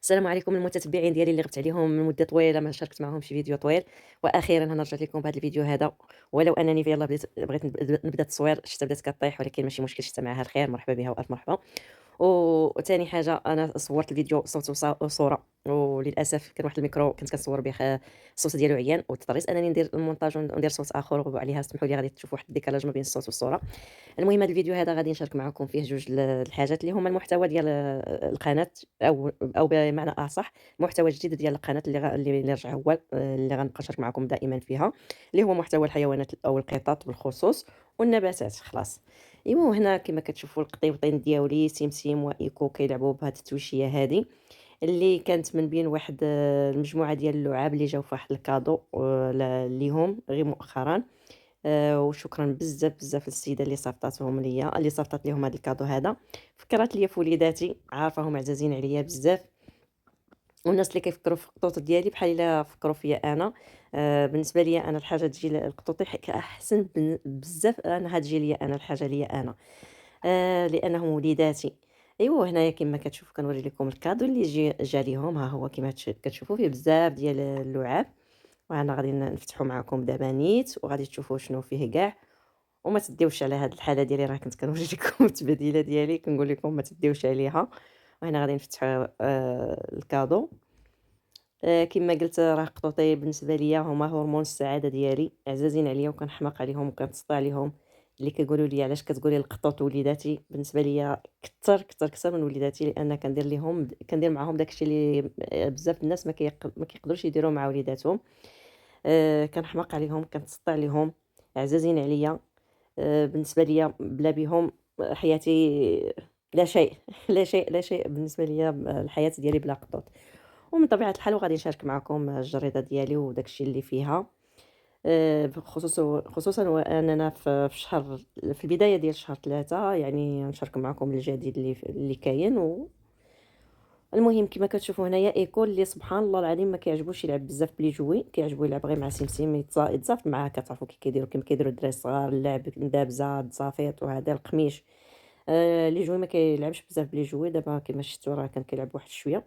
السلام عليكم المتتبعين ديالي اللي غبت عليهم من مده طويله ما شاركت معاهم شي فيديو طويل. واخيرا انا رجعت لكم بهذا الفيديو هذا. ولو انني يلاه بغيت نبدا التصوير، الشتا بدات كطيح، ولكن ماشي مشكل، الشتا معها الخير، مرحبا بها والف مرحبا. وثاني حاجه انا صورت الفيديو صوت وصوره، وللاسف كان واحد الميكرو كنت كنصور به الصوت ديالو عيان، واضطريت انني ندير المونتاج وندير صوت اخر، وعليها سمحوا لي غادي تشوفوا واحد الديكالاج ما بين الصوت والصوره. المهم هذا الفيديو هذا غادي نشارك معكم فيه جوج الحاجات اللي هما المحتوى ديال القناة، أو بمعنى أصح محتوى جديد ديال القناة اللي رجع هو اللي غنبقى نشارك معكم دائمًا فيها، اللي هو محتوى الحيوانات أو القطط بالخصوص والنباتات خلاص. إيوا وهنا كما كتشوفوا القطيوطين دياولي سمسم وإيكو كيلعبوا بهاد التويشية هادي، اللي كانت من بين واحد المجموعة ديال اللعاب اللي جاو في واحد الكادو ليهم غير مؤخرًا. وشكرًا بزاف، بزاف للسيدة اللي صيفطاتهم ليّا، اللي صيفطات ليهم هاد الكادو هذا. فكّرات ليّا في وليداتي، عارفاهم عزازين عليّا بزاف، والناس اللي كيفكروا في القطوط ديالي بحال إلا فكروا فيّا أنا. بالنسبة ليّا أنا الحاجة تجي لقطوطي كأحسن بزاف أنها تجي ليّا أنا، الحاجة ليّا أنا. لأنهم وليداتي. أيوا وهنايا كما كتشوفوا كنوري لكم الكادو اللي جا ليهم، ها هو كما كتشوفوا فيه بزاف ديال اللعاب. وأنا غادي نفتحو معاكم دابا نيت، وغادي تشوفوا شنو فيه كاع. وما تديوش على هاد الحالة ديالي، راه كنت كنوري لكم التبديلة ديالي، كنقول لكم ما تديوش عليها. وهنا غادي نفتحوا الكادو. كما قلت راه قطوطي بالنسبة ليا هما هرمون السعادة ديالي، عزازين عليا وكنحماق عليهم وكنتسطى عليهم. اللي كيقولوا لي علاش كتقولي القطوط وليداتي، بالنسبة ليا كتر كتر كتر من وليداتي، لأن كندير معاهم داكشي اللي بزاف الناس ما كيقدروش يديروه مع وليداتهم. كنحماق عليهم، كنتسطى عليهم، عزازين عليا. بالنسبة ليا بلا بيهم حياتي لا شيء. لا شيء، لا شيء بالنسبة ليا، الحياة ديالي بلا قطوط. ومن طبيعة الحال وغادي نشارك معكم الجريدة ديالي وداك الشي اللي فيها. خصوصًا وأننا في شهر، في البداية ديال شهر 3، يعني نشارك معكم الجديد اللي كاين. المهم كما كتشوفوا هنايا إيكو اللي سبحان الله العظيم ما كيعجبوش يلعب بزاف بلي جوي، كيعجبو يلعب غير مع سمسم، يتصافط معاه، كتعرفوا كي كيديروا كيما كيديروا الدراري الصغار، اللعب دابزة، التصافيط وهذا القميش. لي جوي ما كيلعبش بزاف بلي جوي، دابا كما شفتوا راه كان كيلعب واحد شوية.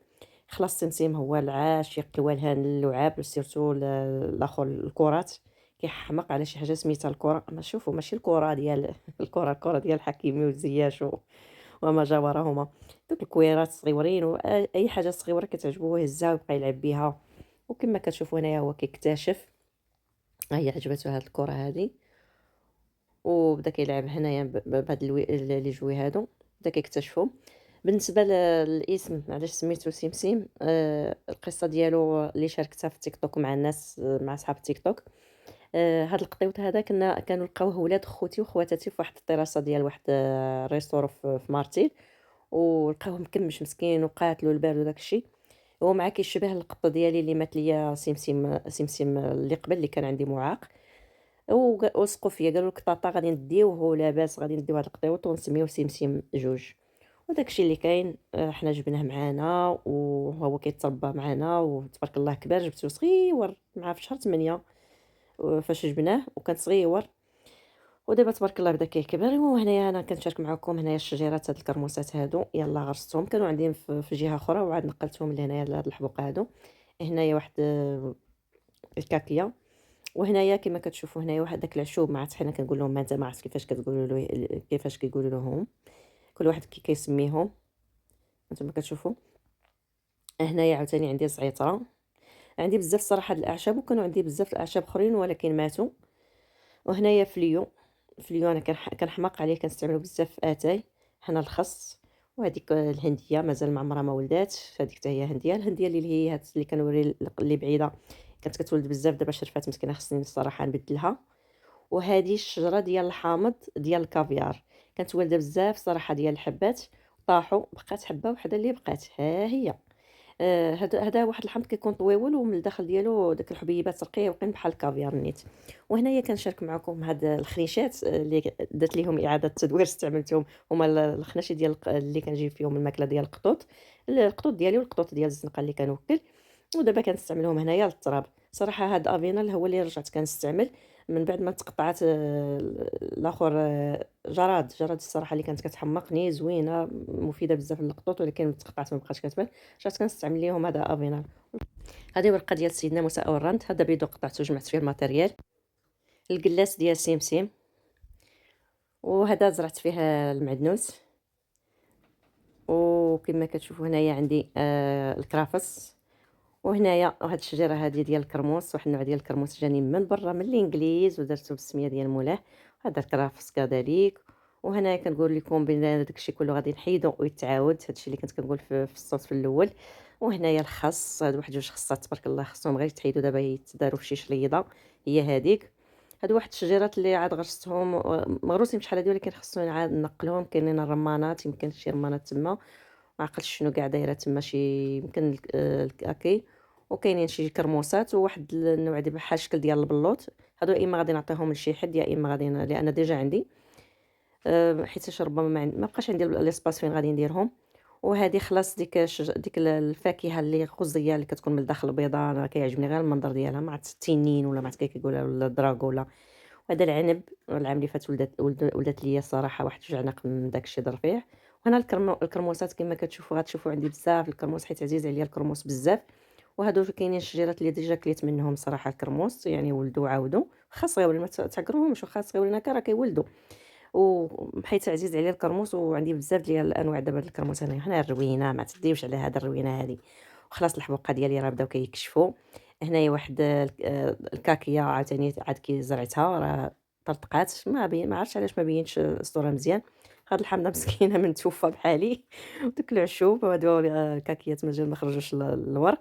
خلاص سمسم هو العاشق الولهان للعاب، سيرتو الآخر الكرات، كيحماق على شي حاجة سميتها الكرة، ما شوفوا ماشي الكرة ديال الكرة ديال حكيمي وزياش وما جاورهما. دوك الكويرات الصغيورين أي حاجة صغيرة كتعجبو هو يهزها ويبقى يلعب بيها. وكما كتشوفوا هنايا هو كيكتشف، ها هي عجباتو هاد الكرة هادي، وبدا كيلعب هنايا بهاد لي جوي هادو، بدا كيكتشفهم. بالنسبة للاسم علاش سميتو سمسم، القصة ديالو اللي شاركتها في التيك توك مع الناس، مع صحاب التيك توك. هاد القطيوط هذا كانوا لقاوه ولاد خوتي وخواتاتي في واحد الطراسة ديال واحد ريستورون في مارتيل، ولقاوه مكمش مسكين وقاتلو البال وداك الشيء. هو مع كيشبه القطة ديالي اللي مات ليا سمسم اللي قبل اللي كان عندي معاق. وثقوا فيا قالوا لك طاطا غادي نديوه لاباس، غادي نديو هاد القطيوط ونسميوه سمسم جوج. وداك الشيء اللي كاين. حنا جبناه معانا وهو كيتربى معانا وتبارك الله كبر، جبتو صغيور مع في شهر 8. فاش جبناه وكان صغيور، ودابا تبارك الله بدا كيكبر. وهنايا انا كنشارك معكم هنايا الشجيرات، هاد الكرموسات هادو يلاه غرستهم، كانوا عندي في جهه اخرى وعاد نقلتهم لهنايا لهاد الحبوق هادو. هنايا واحد الكاكيا. وهنايا كما كتشوفوا هنايا واحد داك العشوب، ما عرفتش حنا كنقول لهم، ما انت ما عرفت كيفاش كتقولوا له، كيفاش كيقولوا لهم، كل واحد كيسميهم. انتما كتشوفوا هنايا عاوتاني عندي زعيطره. عندي بزاف صراحه د الاعشاب، وكانوا عندي بزاف الاعشاب اخرين ولكن ماتوا. وهنايا فليو. فليو انا كنحماق عليه، كنستعملو بزاف في اتاي. هنا الخس. وهذيك الهنديه مازال ما عمرها ما ولدات، هذيك حتى هي هنديه. الهنديه اللي هي هاد اللي كنوري اللي بعيده كانت كتولد بزاف، دابا شرفات مسكينه، خصني الصراحه نبدلها. وهذه الشجرة ديال الحامض ديال الكافيار، كانت والدة بزاف صراحة ديال الحبات، طاحوا، بقات حبة وحدة اللي بقات، ها هي. هذا واحد الحمض كيكون طويول، ومن الداخل ديالو داك الحبيبات رقيقين بحال الكافيار نيت. وهنايا كنشارك معكم هاد الخنيشات، اللي درت ليهم إعادة تدوير، استعملتهم. هما الخناشي ديال اللي كنجيب فيهم الماكلة ديال القطوط ديالي والقطوط ديال الزنقة اللي كنوكل. ودابا كنستعملهم هنايا للطراب. صراحة هاد افينال هو اللي رجعت كنستعمل. من بعد ما تقطعات الاخر جراد الصراحه اللي كانت كتحمقني زوينه مفيده بزاف للقطوط، ولكن تقطعات ما بقاش كتبان. جات كنستعمل ليهم هذا افينال. هذه ورقه ديال سيدنا موسى اورانت. هذا بيدو قطعته وجمعت فيه الماتيريال. القلاس ديال سيمسيم، وهذا زرعت فيه المعدنوس. وكما كتشوفوا هنايا عندي الكرافس. وهنايا هاد الشجره هذه ديال الكرموس، واحد النوع ديال الكرموس جاني من برا من الانجليز ودرتو بالسميه ديال مولاه. هذا الكرافس كذلك. وهنايا كنقول لكم بان داكشي كله غادي نحيدو ويتعاود، هادشي اللي كنت كنقول في الصوت في الاول. وهنايا الخس، هاد واحد جوج خصات تبارك الله خصهم غير يتحيدوا دابا يتداروا في شي شريضه، هي هذيك. هادو واحد الشجيرات اللي عاد غرستهم مغروسين بشحال هادي، ولكن خصني عاد نقلهم. كاينين الرمانات، يمكن شي رمانات تما ما عقلتش شنو كاع دايره تما، شي يمكن الكاكي. وكاينين شي كرموسات وواحد النوع ديال بحال الشكل ديال البلوط. هادو يا اما غادي نعطيهم لشي حد، يا اما غادي لان ديجا عندي حيت ربما ما بقاش عندي ليسباس فين غادي نديرهم. وهذه خلاص ديك الفاكهه اللي غزيه اللي كتكون من الداخل بيضاء، انا كيعجبني غير المنظر ديالها، مع التنين ولا مع كيقولها ولا الدراغولا. وهذا العنب العام اللي فات ولدت ليا الصراحه واحد جوج عناق من داكشي الرفيع. وهنا الكرموسات كما كتشوفوا غتشوفوا عندي بزاف الكرموس، حيت عزيز عليا الكرموس بزاف. وهادو كاينين الشجيرات اللي ديجا كليت منهم صراحه الكرموس، يعني ولدوا عاودوا. واخا صغيورين ما تعقروهمش، واخا صغيورين هكا راه كيولدوا. وحيت عزيز عليا الكرموس وعندي بزاف ديال الانواع دابا ديال الكرموس. هنا الروينه، ما تديوش على هذا الروينه هذه. وخلاص الحبوقه ديالي راه بداو كيكشفوا. هنايا واحد الكاكيه عاوتاني عاد كي زرعتها راه طرطقات، ما عرفتش علاش ما بينش الصوره مزيان. هاد الحامضه مسكينه من توفى بحالي. ودوك العشوب هادو الكاكيات مازال ما خرجوش الورق.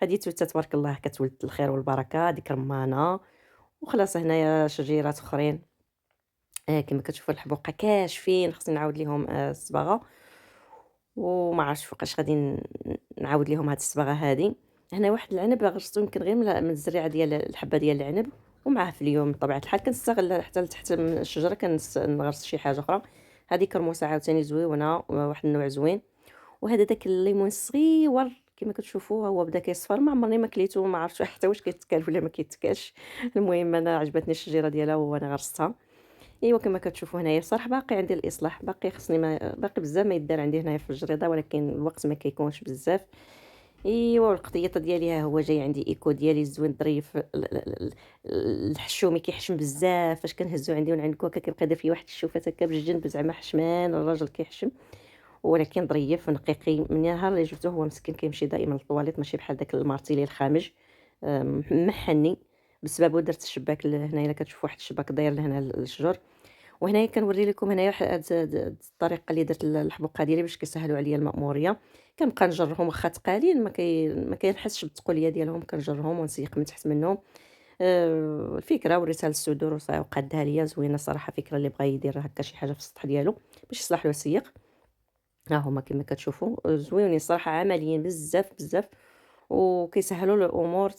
هذه توته تبارك الله كتولد الخير والبركه، ديك رمانه. وخلاص هنايا شجيرات اخرين كما كتشوفوا الحبوقه كاشفين، خصني نعاود ليهم الصباغه. وما عرفتش فوقاش غادي نعاود ليهم هاد الصباغه هادي. هنا واحد العنب غرستو يمكن غير من الزريعه ديال الحبه ديال العنب، ومعاه في اليوم بطبيعه الحال كنستغل حتى لتحت من الشجره كنغرس شي حاجه اخرى. هذه كرموسه عاوتاني زوينه، واحد النوع زوين. وهذا داك الليمون الصغيور كما كتشوفوا هو بدا كيصفر، ما عمرني ما كليته، ما عرفتش حتى واش كيتكال ولا ما كيتكالش. المهم انا عجبتني الشجيره ديالها وانا غرستها. ايوا كما كتشوفوا هنايا بصراحه باقي عندي الاصلاح، باقي خصني ما باقي بزاف ما يدار عندي هنايا في الجريده، ولكن الوقت ما كيكونش بزاف. ايوا والقطيطه ديالي ها هو جاي عندي ايكو ديالي زوين ظريف. الحشومي كيحشم بزاف، فاش كنهزو عندي ونعندكو هكا كيبقى داير فيه واحد الشوفات هكا بالجنب زعما حشمان الراجل كيحشم، ولكن ظريف نقيقي. من النهار اللي جبته هو مسكين كيمشي دائما للطواليت، ماشي بحال داك المارتيلي الخامج محني. بسبب درت الشباك هنايا الا كتشوفوا واحد الشباك داير لهنا للشجر. وهنايا كنوري لكم هنايا واحد الطريقه اللي درت الحبوقه ديالي باش كيسهلوا عليا المأموريه. كنبقى نجرهم واخا ثقالين، ما كنحسش بالثقوليه ديالهم، كنجرهم ونسيق من تحت منهم. الفكره وريتها للصدور وقادها ليا زوينه صراحه. فكره اللي بغى يدير هكا شي حاجه في السطح ديالو باش يصلح له السيق. ها هما كما كتشوفوا زوينين صراحه، عمليين بزاف بزاف وكيسهلوا الامور.